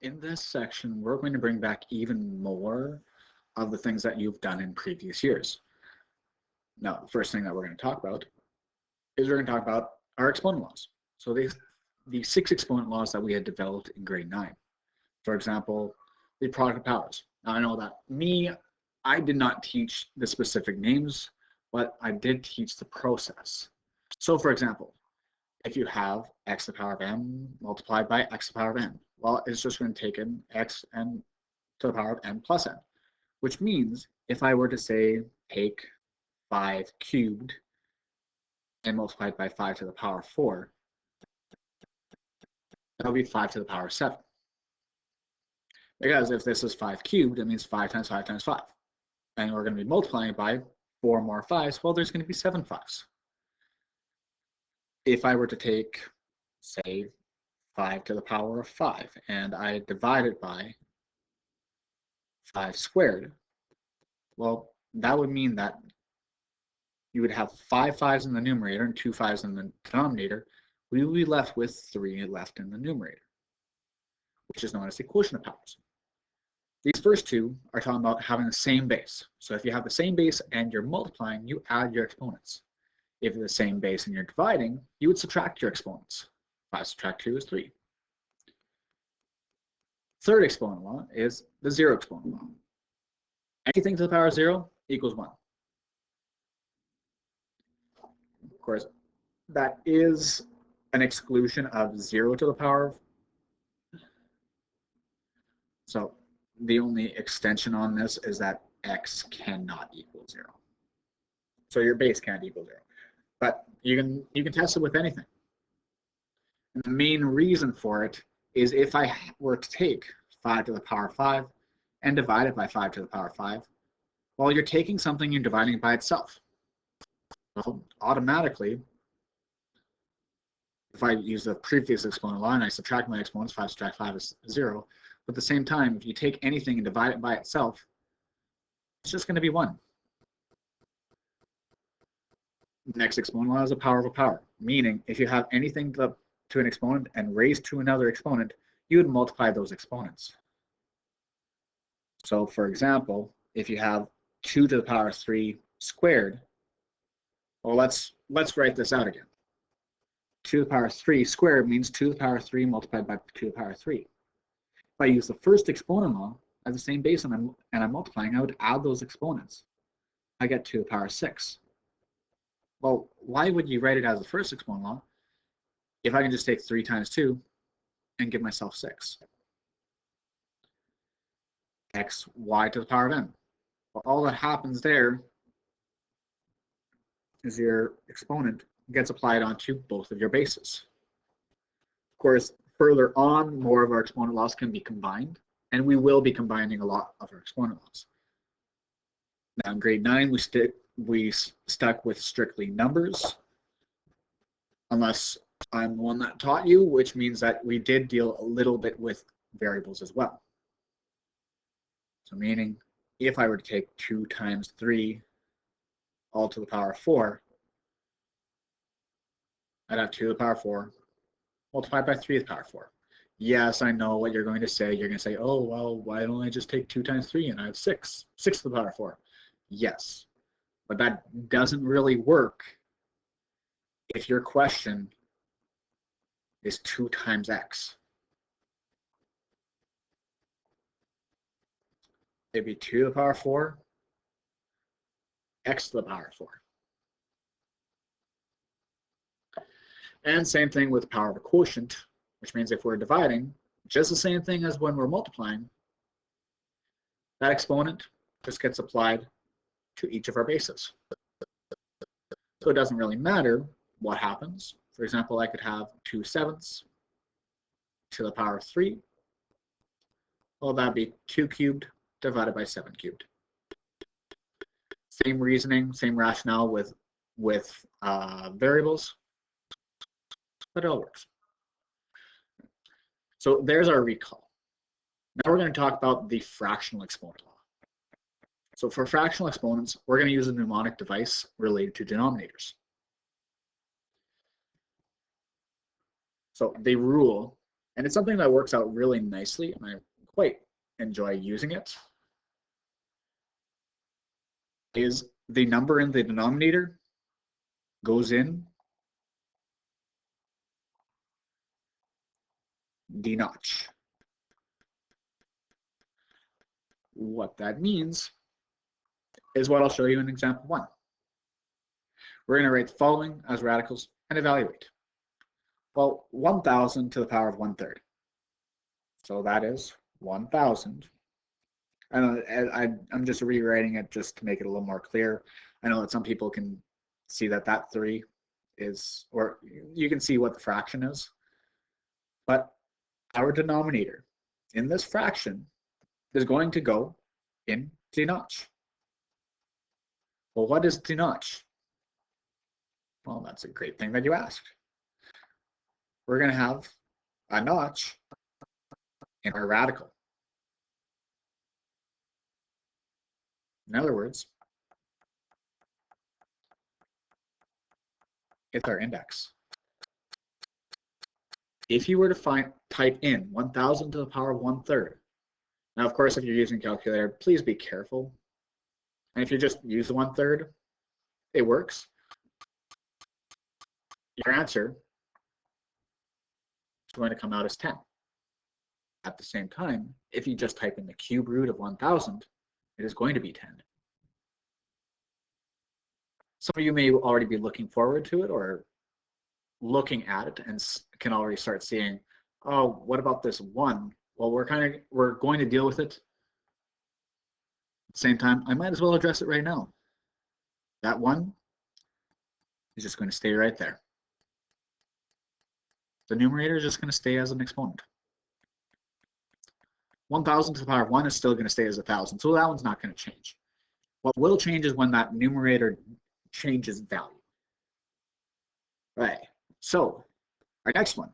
In this section, we're going to bring back even more of the things that you've done in previous years. Now, the first thing that we're going to talk about is we're going to talk about our exponent laws. So the 6 exponent laws that we had developed in grade 9. For example, the product of powers. Now, I know that I did not teach the specific names, but I did teach the process. So, for example, if you have x to the power of m multiplied by x to the power of n, well, it's just going to take in x and to the power of n plus n, which means if I were to say take 5 cubed and multiply it by 5 to the power of 4, that would be 5 to the power of 7. Because if this is 5 cubed, it means 5 times 5 times 5. And we're going to be multiplying it by 4 more 5s, well, there's going to be 7 5s. If I were to take, say, 5 to the power of 5, and I divide it by 5 squared, well, that would mean that you would have 5 5s in the numerator and 2 5s in the denominator. We would be left with 3 left in the numerator, which is known as the quotient of powers. These first two are talking about having the same base. So if you have the same base and you're multiplying, you add your exponents. If it's the same base and you're dividing, you would subtract your exponents. 5 subtract 2 is 3. Third exponent law is the 0 exponent law. Anything to the power of 0 equals 1. Of course, that is an exclusion of 0 to the power of. So the only extension on this is that x cannot equal 0. So your base can't equal 0. But you can test it with anything. And the main reason for it is if I were to take 5 to the power of 5 and divide it by 5 to the power of 5, well, you're taking something and dividing it by itself. Well, automatically, if I use the previous exponent law and I subtract my exponents, 5 subtract 5 is 0. But at the same time, if you take anything and divide it by itself, it's just going to be 1. Next exponent law is the power of a power, meaning if you have anything to an exponent and raised to another exponent, you would multiply those exponents. So for example, if you have 2 to the power of 3 squared, well, let's write this out again. 2 to the power of 3 squared means 2 to the power of 3 multiplied by 2 to the power of 3. If I use the first exponent law as the same base and I'm multiplying, I would add those exponents. I get 2 to the power of 6. Well, why would you write it as the first exponent law if I can just take 3 times 2 and give myself 6? X, y to the power of n. Well, all that happens there is your exponent gets applied onto both of your bases. Of course, further on, more of our exponent laws can be combined, and we will be combining a lot of our exponent laws. Now in grade 9, we stuck with strictly numbers, unless I'm the one that taught you, which means that we did deal a little bit with variables as well. So meaning, if I were to take 2 times 3 all to the power of 4, I'd have 2 to the power of 4 multiplied by 3 to the power of 4. Yes, I know what you're going to say. You're going to say, oh, well, why don't I just take 2 times 3 and I have 6 to the power of 4. Yes, but that doesn't really work if your question is 2 times x. It'd be 2 to the power of 4, x to the power of 4. And same thing with the power of a quotient, which means if we're dividing, just the same thing as when we're multiplying, that exponent just gets applied to each of our bases. So it doesn't really matter what happens. For example, I could have 2 sevenths to the power of 3. Well, that'd be 2 cubed divided by 7 cubed. Same reasoning, same rationale with variables, but it all works. So there's our recall. Now we're going to talk about the fractional exponent law. So for fractional exponents, we're going to use a mnemonic device related to denominators. So the rule and it's something that works out really nicely, and I quite enjoy using it, is the number in the denominator goes in d notch. What that means is what I'll show you in example 1. We're going to write the following as radicals and evaluate. Well, 1,000 to the power of 1/3. So that is 1,000. I'm just rewriting it just to make it a little more clear. I know that some people can see that that 3 is, or you can see what the fraction is. But our denominator in this fraction is going to go in d notch. Well, what is d notch? Well, that's a great thing that you asked. We're going to have a notch in our radical. In other words, it's our index. If you were to type in 1,000 to the power of 1/3, now of course if you're using a calculator, please be careful. And if you just use the 1/3, it works. Your answer is going to come out as 10. At the same time, if you just type in the cube root of 1,000, it is going to be 10. Some of you may already be looking forward to it or looking at it and can already start seeing, oh, what about this 1? Well, we're going to deal with it. At the same time, I might as well address it right now. That 1 is just going to stay right there. The numerator is just going to stay as an exponent. 1,000 to the power of 1 is still going to stay as 1,000, so that one's not going to change. What will change is when that numerator changes value. Right, so our next one,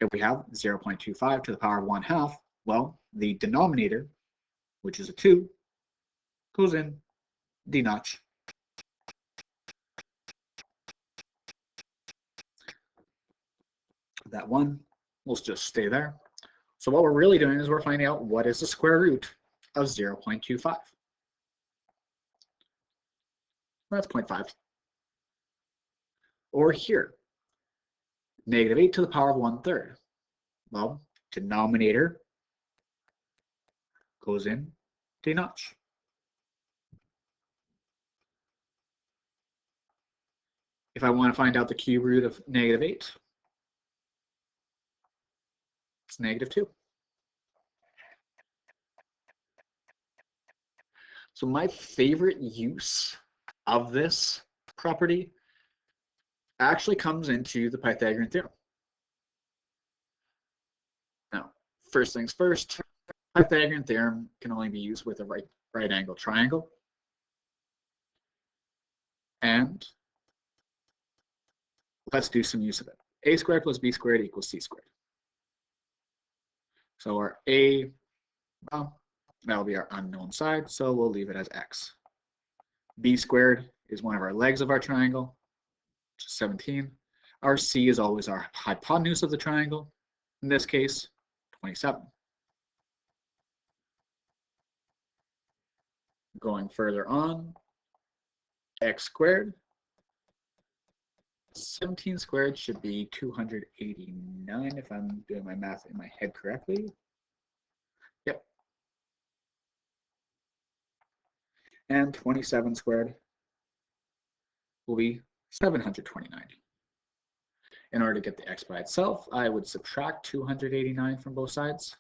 if we have 0.25 to the power of 1/2, well, the denominator, which is a 2, goes in d notch. That 1 will just stay there. So what we're really doing is we're finding out what is the square root of 0.25. That's 0.5. Or here, -8 to the power of 1/3. Well, denominator goes in d notch. If I want to find out the cube root of -8, it's -2. So my favorite use of this property actually comes into the Pythagorean Theorem. Now, first things first, Pythagorean Theorem can only be used with a right angle triangle. And let's do some use of it. A squared plus b squared equals c squared. So our a, well, that'll be our unknown side, so we'll leave it as x. B squared is one of our legs of our triangle, which is 17. Our c is always our hypotenuse of the triangle, in this case, 27. Going further on, x squared, 17 squared should be 289 if I'm doing my math in my head correctly. Yep. And 27 squared will be 729. In order to get the x by itself, I would subtract 289 from both sides.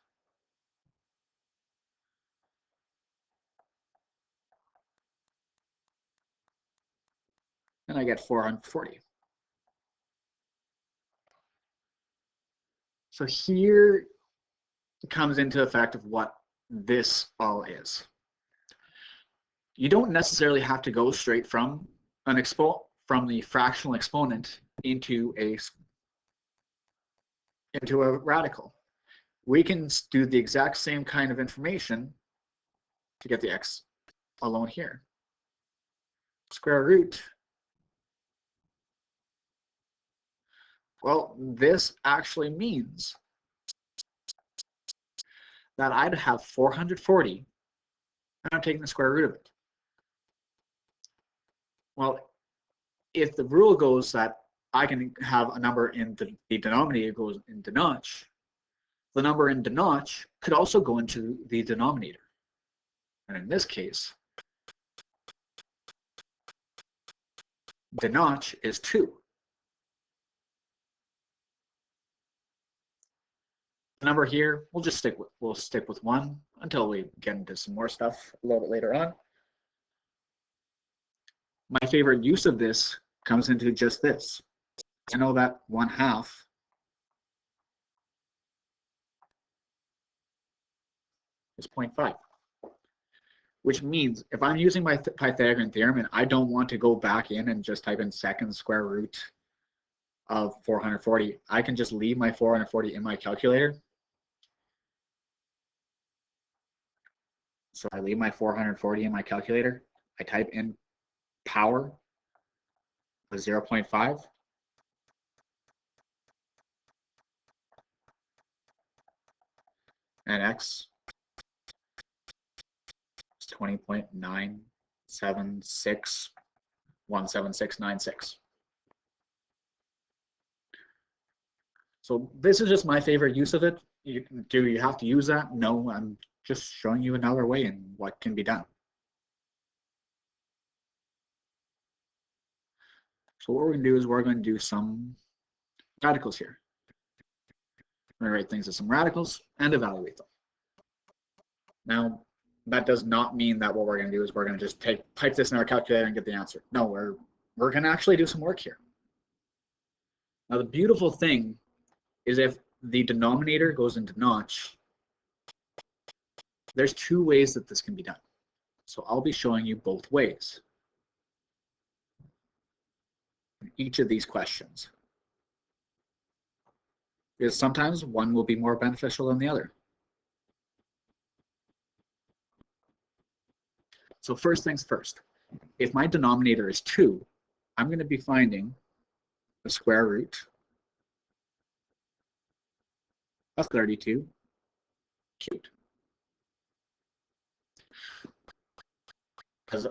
And I get 440. So here comes into effect of what this all is. You don't necessarily have to go straight from the fractional exponent into a radical. We can do the exact same kind of information to get the x alone here. Square root. Well, this actually means that I'd have 440, and I'm taking the square root of it. Well, if the rule goes that I can have a number in the denominator goes into notch, the number in the notch could also go into the denominator. And in this case, the notch is 2. The number here, we'll stick with 1 until we get into some more stuff a little bit later on. My favorite use of this comes into just this. I know that 1/2 is 0.5, which means if I'm using my Pythagorean theorem and I don't want to go back in and just type in second square root of 440, I can just leave my 440 in my calculator. So I leave my 440 in my calculator. I type in power of 0.5. And x is 20.9761766. So this is just my favorite use of it. Do you have to use that? No, I'm just showing you another way and what can be done. So what we're going to do is we're going to do some radicals here. We're going to write things as some radicals and evaluate them. Now, that does not mean that what we're going to do is we're going to just type this in our calculator and get the answer. No, we're going to actually do some work here. Now, the beautiful thing is if the denominator goes into notch, there's 2 ways that this can be done. So I'll be showing you both ways in each of these questions. Because sometimes one will be more beneficial than the other. So first things first, if my denominator is 2, I'm going to be finding the square root of 32 cubed.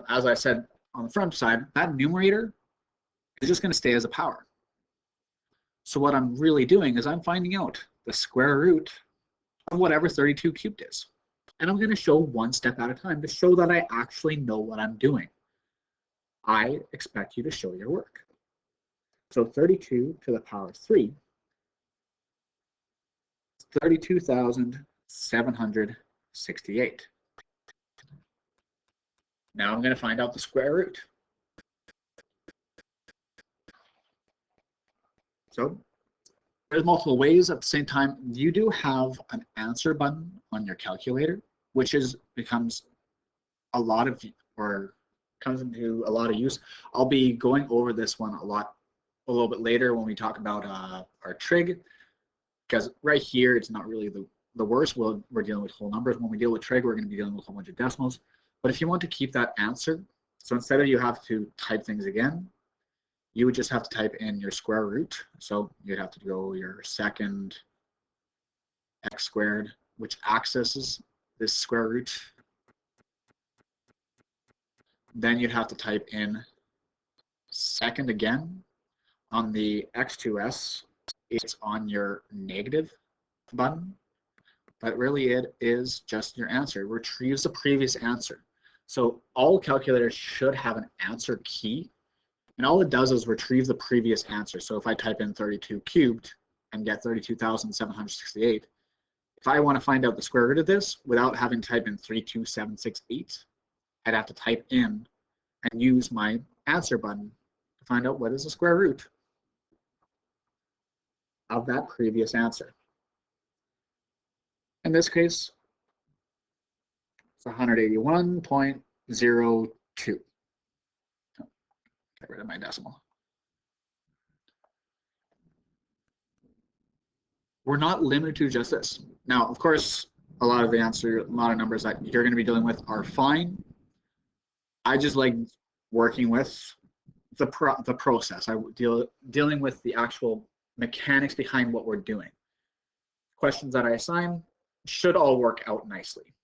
As I said on the front side, that numerator is just going to stay as a power. So what I'm really doing is I'm finding out the square root of whatever 32 cubed is. And I'm going to show one step at a time to show that I actually know what I'm doing. I expect you to show your work. So 32 to the power 3 is 32,768. Now I'm going to find out the square root. So there's multiple ways. At the same time, you do have an answer button on your calculator, which becomes a lot of, or comes into a lot of use. I'll be going over this one a little bit later when we talk about our trig, because right here it's not really the worst. We're dealing with whole numbers. When we deal with trig, we're going to be dealing with a whole bunch of decimals. But if you want to keep that answer, so instead of you have to type things again, you would just have to type in your square root. So you'd have to go your second x squared, which accesses this square root. Then you'd have to type in second again. On the x2s, it's on your negative button, but really it is just your answer. It retrieves the previous answer. So all calculators should have an answer key, and all it does is retrieve the previous answer. So if I type in 32 cubed and get 32,768, if I want to find out the square root of this without having to type in 32768, I'd have to type in and use my answer button to find out what is the square root of that previous answer. In this case, it's 181.02. Get rid of my decimal. We're not limited to just this. Now, of course, a lot of numbers that you're going to be dealing with are fine. I just like working with the process. Dealing with the actual mechanics behind what we're doing. Questions that I assign, should all work out nicely,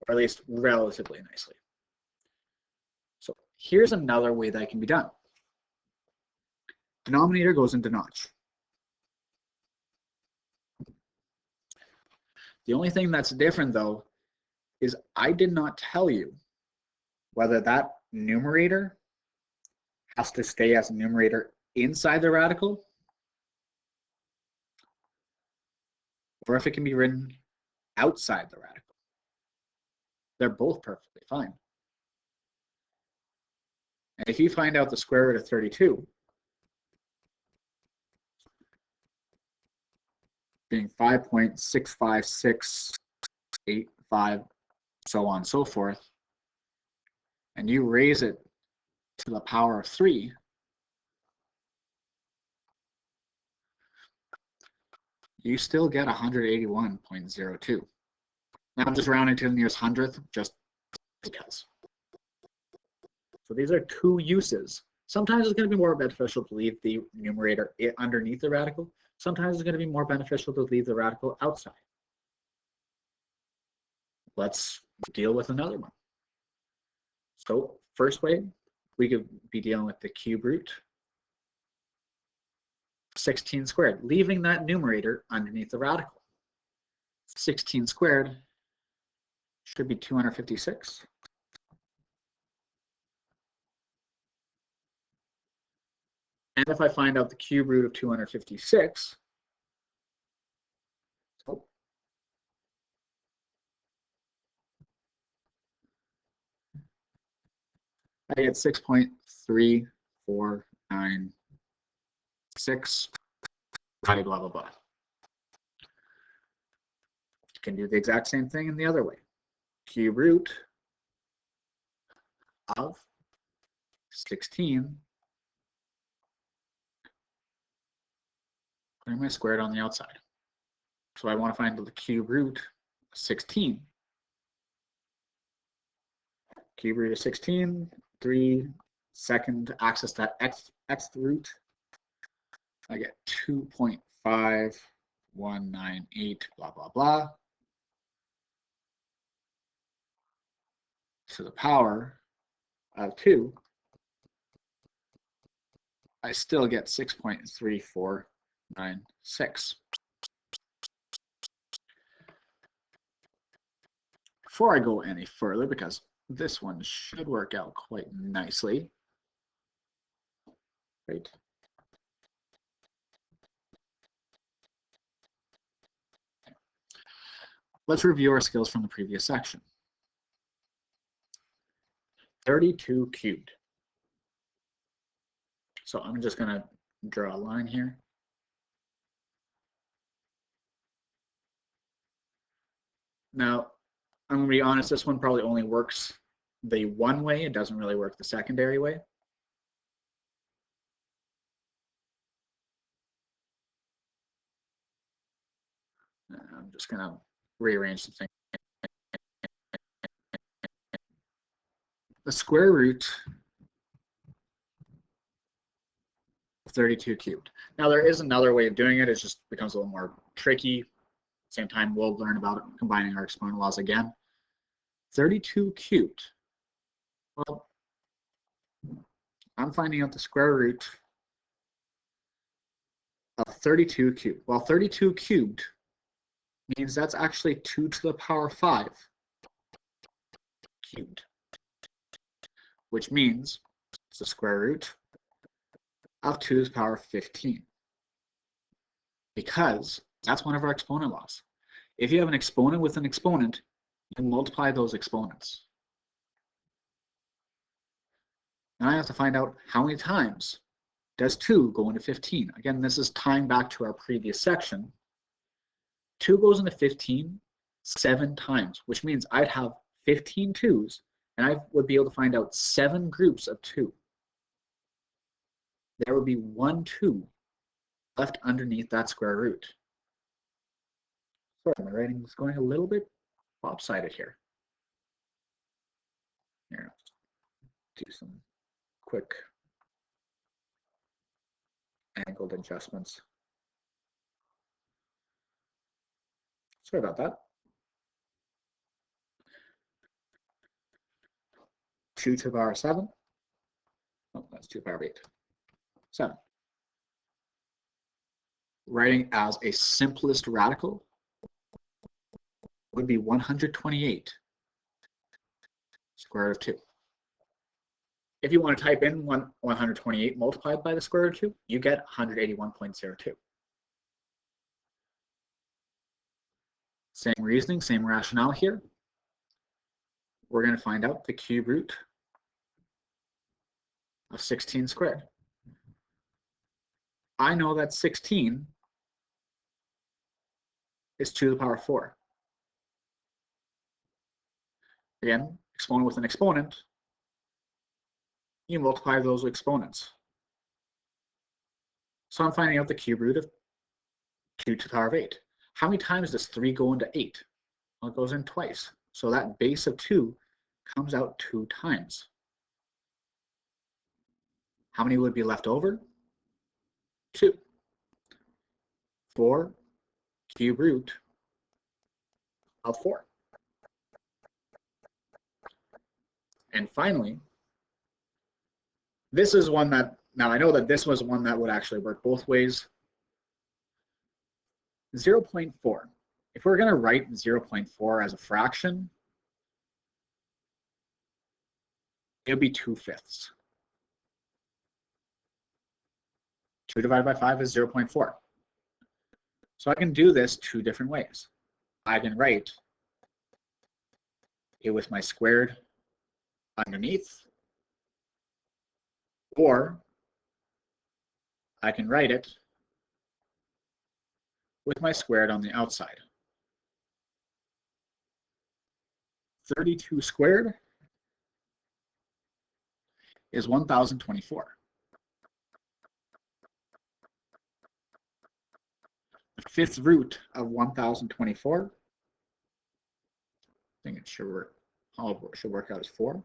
or at least relatively nicely. So here's another way that can be done. Denominator goes into notch. The only thing that's different, though, is I did not tell you whether that numerator has to stay as a numerator inside the radical, or if it can be written outside the radical. They're both perfectly fine. And if you find out the square root of 32, being 5.65685, so on and so forth, and you raise it to the power of 3, you still get 181.02. Now I'm just rounding to the nearest hundredth, just because. So these are two uses. Sometimes it's going to be more beneficial to leave the numerator underneath the radical. Sometimes it's going to be more beneficial to leave the radical outside. Let's deal with another one. So first way, we could be dealing with the cube root 16 squared, leaving that numerator underneath the radical. 16 squared should be 256. And if I find out the cube root of 256, I get 6.3496, blah, blah, blah. You can do the exact same thing in the other way. Cube root of 16, putting my squared on the outside. So I want to find the cube root of 16. Cube root of 16, 3 second to access that x root. I get 2.5198, blah, blah, blah, to the power of 2. I still get 6.3496. Before I go any further, because this one should work out quite nicely, right? Let's review our skills from the previous section. 32 cubed. So I'm just going to draw a line here. Now, I'm going to be honest, this one probably only works the one way. It doesn't really work the secondary way. I'm just going to rearrange the thing. The square root of 32 cubed. Now, there is another way of doing it. It just becomes a little more tricky. Same time, we'll learn about it, combining our exponent laws again. 32 cubed. Well, I'm finding out the square root of 32 cubed. Well, 32 cubed means that's actually 2 to the power 5 cubed, which means it's the square root of 2 to the power 15, because that's one of our exponent laws. If you have an exponent with an exponent, you multiply those exponents. Now I have to find out how many times does 2 go into 15. Again, this is tying back to our previous section. 2 goes into 15 7 times, which means I'd have 15 2's, and I would be able to find out 7 groups of 2. There would be 1 2 left underneath that square root. Sorry, my writing is going a little bit lopsided here. Here, do some quick angled adjustments. Sorry about that. 2 to the power 7. Oh, that's 2 to the power of 8. 7. Writing as a simplest radical would be 128 square root of 2. If you want to type in 128 multiplied by the square root of 2, you get 181.02. Same reasoning, same rationale here. We're going to find out the cube root of 16 squared. I know that 16 is 2 to the power 4. Again, exponent with an exponent, you multiply those exponents. So I'm finding out the cube root of 2 to the power of 8. How many times does 3 go into 8? Well, it goes in twice. So that base of 2 comes out 2 times. How many would be left over? 2. 4 cube root of 4. And finally, this is one that, now I know that this was one that would actually work both ways. 0.4. If we're going to write 0.4 as a fraction, it would be 2/5. 2 divided by 5 is 0.4. So I can do this 2 different ways. I can write it with my squared underneath, or I can write it with my squared on the outside. 32 squared is 1024. The fifth root of 1024, I think it should work. Should work out as 4. If you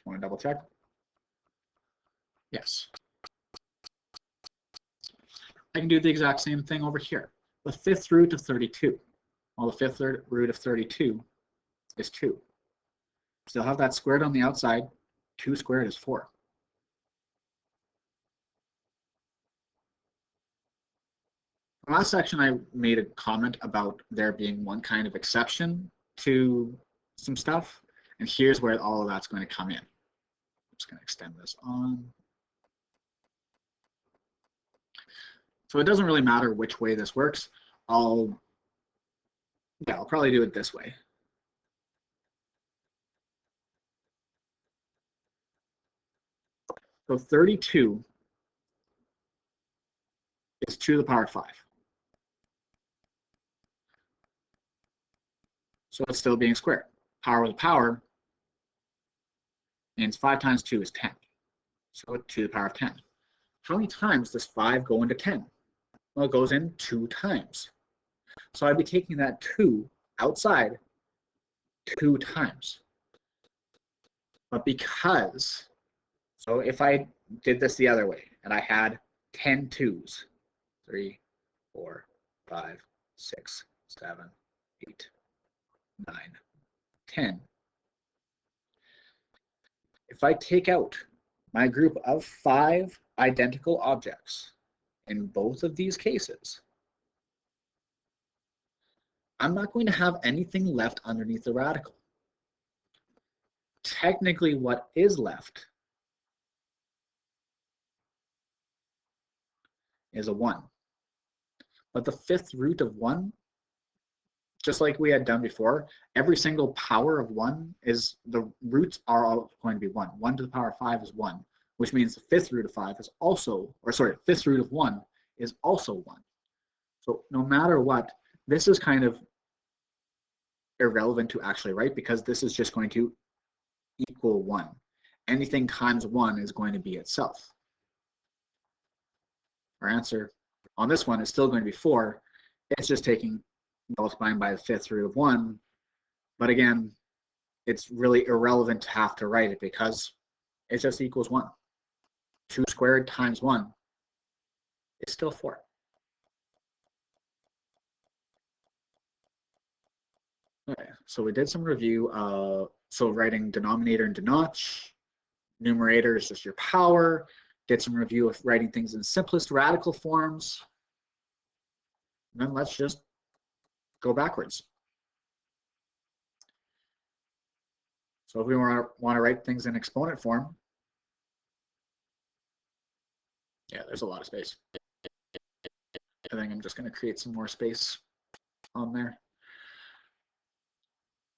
want to double check. Yes. I can do the exact same thing over here. The fifth root of 32. Well, the fifth root of 32 is 2. Still have that squared on the outside. 2 squared is 4. Last section, I made a comment about there being one kind of exception to some stuff, and here's where all of that's going to come in. I'm just going to extend this on. So it doesn't really matter which way this works. I'll probably do it this way. So 32 is 2 to the power 5. So it's still being squared. Power with a power means 5 times 2 is 10. So 2 to the power of 10. How many times does 5 go into 10? Well, it goes in 2 times. So I'd be taking that 2 outside 2 times. But because, so if I did this the other way and I had 10 2s, 3, 4, 5, 6, 7, 8, 9, 10. If I take out my group of 5 identical objects in both of these cases, I'm not going to have anything left underneath the radical. Technically, what is left is a 1. But the fifth root of 1, just like we had done before, every single power of 1 is, the roots are all going to be 1. 1 to the power of 5 is 1, which means the fifth root of 5 is also, or sorry, fifth root of 1 is also 1. So no matter what, this is kind of irrelevant to actually write because this is just going to equal 1. Anything times 1 is going to be itself. Our answer on this one is still going to be 4. It's just multiplying by the fifth root of 1. But again, it's really irrelevant to have to write it because it just equals 1. 2 squared times 1 is still 4. Okay, so we did some review. So writing denominator into notch, numerator is just your power. Did some review of writing things in simplest radical forms. And then let's just go backwards. So if we want to write things in exponent form, yeah, there's a lot of space. I think I'm just going to create some more space on there.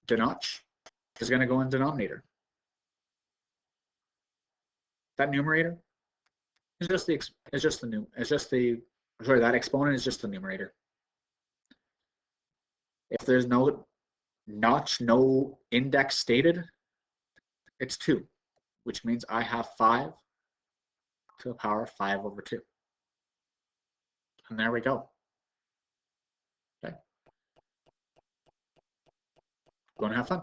Denotch is going to go in denominator. That numerator is just the that exponent is just the numerator. If there's no notch, no index stated, it's 2, which means I have 5 to the power of 5 over 2. And there we go. Okay. Go and have fun.